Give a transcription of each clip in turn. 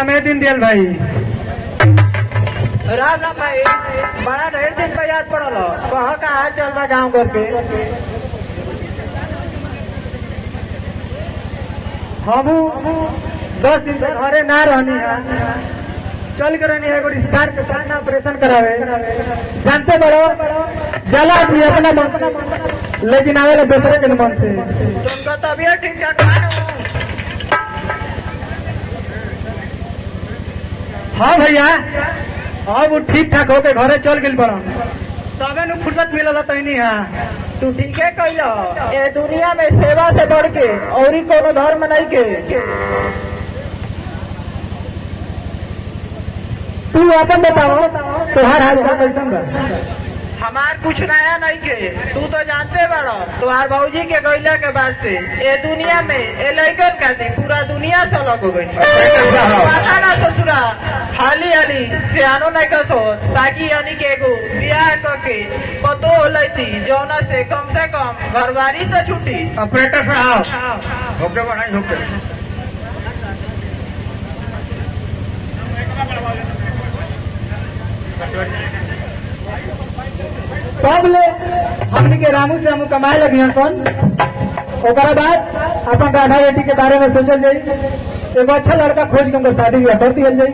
राम है दिन दियल भाई। राम राम भाई, बड़ा ढेर दिन पे याद पड़ल। कहाँ कहाँ चल बा गाँव घर के? हम 10 दिन से घरे ना रहनी है, चल कर रहनी है एगो रिश्तेदार के साथ ना ऑपरेशन करावे। जानते बड़ो जला आदमी अपना मन लेकिन आवेला दूसरे के मन से। तुमका तबीयत ठीक ठाक है ना? हाँ भैया, हाँ वो ठीक ठाक होके घरे चल गई बड़ा, तबे न फुर्सत मिलल तैनी है। तू ठीक है कैलो। ये दुनिया में सेवा से बढ़ के और ही कोनो धर्म नहीं के। तू अपन बताओ तुहार हाल चाल कैसन बा? हमार कुछ नया नहीं के। तू तो जानते बड़ो तुम्हार भौजी के गैला के बाद से ये दुनिया में ये लड़कन कहती पूरा दुनिया से अलग हो गई। पता ना ससुरा हाली हाली सियानो नहीं कसो ताकि यानी के एगो ब्याह करके पतो हो लेती जौना से कम घरवारी तो छुट्टी। ऑपरेटर साहब होके बढ़ाई होके सब ले हमनी के रामू से हम कमाए लगी हैं सन। ओकरा बाद अपन राधा बेटी के बारे में सोचल जाई, एगो अच्छा लड़का खोज के उनका शादी ब्याह कर दिया जाई।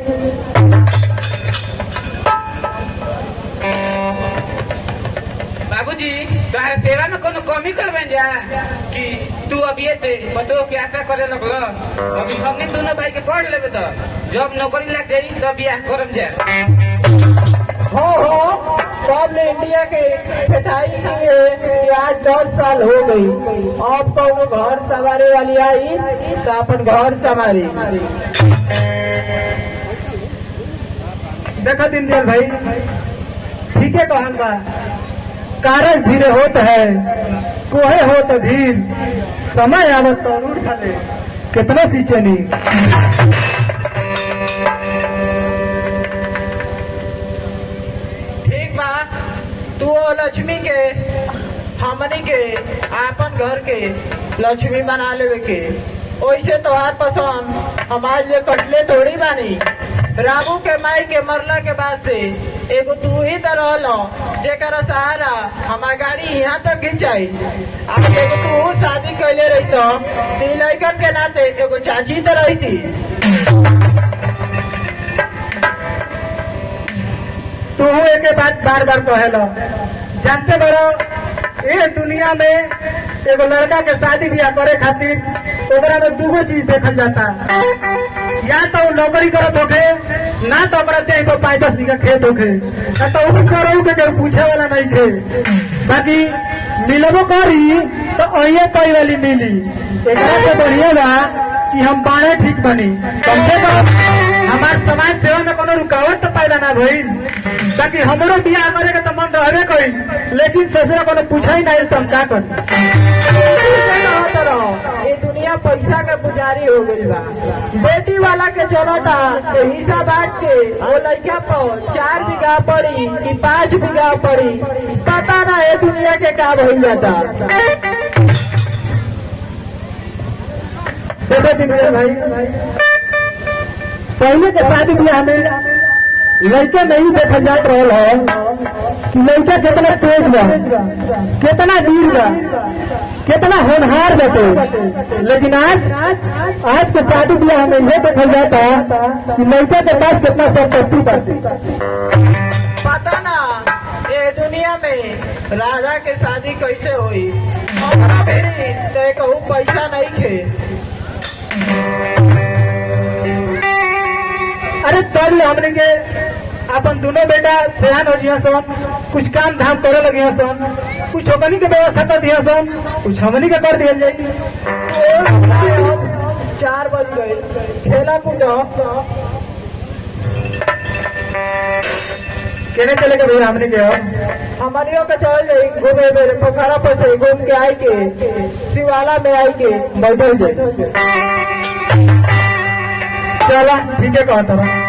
बाबूजी तोहरे सेवा में कोनो कमी करबे जा कि तू अब ये बतो के आशा करे लगल। अभी हमने दोनों भाई के पढ़ लेबे तो जब नौकरी लग गई तब ब्याह करम जा। हो सब ने इंडिया के मिठाई की आज 10 साल हो गई। अब तो घर संवारे वाली आई तो अपन घर संवारी। देखो दीनदयाल भाई, ठीक है कहन बा, कारज धीरे होत है कोहे होत धीर, समय आवत तो रूठ फले कितना सींचनी। तू लक्ष्मी के हमनी के आपन घर के लक्ष्मी बना लेवे के। वैसे तोहार पसंद हमारे लिए कटले थोड़ी बानी। रामू के माई के मरला के बाद से एगो तू ही तो रहलो जेकर सहारा हमार गाड़ी यहाँ तक खिंचाई। अब एगो तू शादी कैले रही तो लड़कन के नाते एगो चाची तो रही थी। तू एक बात बार बार कहेलो, जानते बड़ो ये दुनिया में एगो लड़का के शादी ब्याह करे खातिर ओकरा में दूगो चीज देखल जाता, या तो नौकरी करत होखे, ना तो ओकरा देह को 5-10 बीघा खेत होखे, ना तो उस करो के जो पूछे वाला नहीं थे। बाकी मिलबो करी तो अहिए कई वाली मिली। एकरा से बढ़िया बा कि हम बाणे ठीक बनी, कम से कम हमार समाज सेवा में कोनो रुकावट तो पैदा ना भइल। ताकि हमरो बियाह करे के तो मन रहबे करी, लेकिन ससुरा कोनो पूछा ही नहीं सब का कर। ये दुनिया पैसा के पुजारी हो गई बा। बेटी वाला के चलता हिस्सा बांट के वो लड़का पर 4 बीघा पड़ी कि 5 बीघा पड़ी, पता ना ये दुनिया के का भइल जाता। देखो दीनदयाल भाई, पहले के शादी ब्याह में लड़का नहीं देखा जात रहल है कि लड़का कितना तेज बा, कितना वीर बा, कितना होनहार बाटे। लेकिन आज के शादी ब्याह में यह देखा जाता कि लड़का के पास कितना संपत्ति बाटे। पता ना ये दुनिया में राजा के शादी कैसे हुई। हमारा भी तो कहूँ पैसा नहीं थे। अरे तब हमने के अपन दोनों बेटा सियान हो जिया सन, कुछ काम धाम करे लगे सन, कुछ हमनी के व्यवस्था कर दिया सन, कुछ हमनी के कर दिया जाए। 4 बज गए, खेला कूदा केने चले के भैया हमनी के हमारियों के चल जाए घूमे मेरे पोखरा पर से घूम के आई के शिवाला में आई के बैठे जाए। चला ठीक है कहता रहा।